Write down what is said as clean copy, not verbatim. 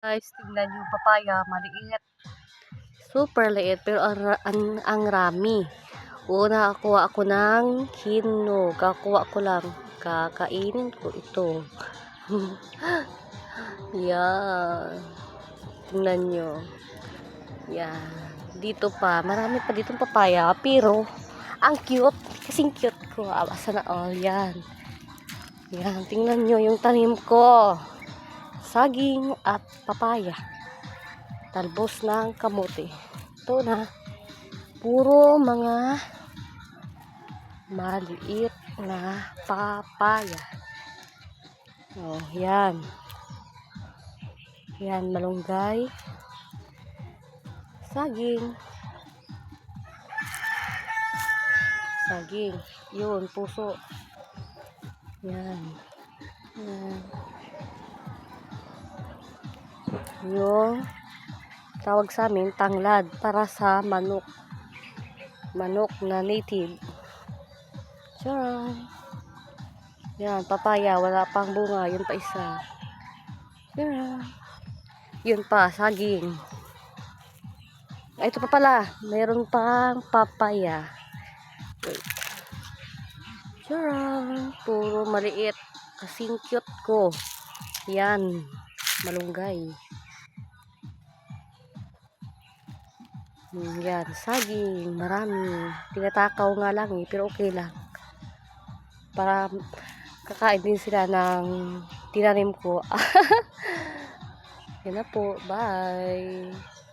Guys, tingnan yung papaya, maliit. Super liit, pero ang rami. Una, nakakuha ako ng hinog. Kakuha ko lang. Kakainin ko ito. Yan. Tingnan nyo. Yan. Dito pa. Marami pa ditong papaya. Pero, ang cute. Kasing cute ko. Sana all. Yan. Yan. Tingnan nyo yung tanim ko. Saging at papaya. Talbos ng kamote. Ito na. Puro mga maliit na papaya. Oh, yan. Yan, malunggay. Saging. Saging. Yun, puso. Yan. Yan. Yung tawag sa amin, tanglad para sa manok. Manok na native. Tiyan. Yan, papaya. Wala pang bunga. Yun pa isa. Tiyan. Yun pa, saging. Ay, ito pa pala. Mayroon pang papaya. Wait. Tiyan. Puro maliit. Kasing cute ko. Yan. Malunggay. Yan, saging, marami. Tinatakaw nga lang pero okay lang. Para kakain din sila ng tinanim ko. Yan na po, bye.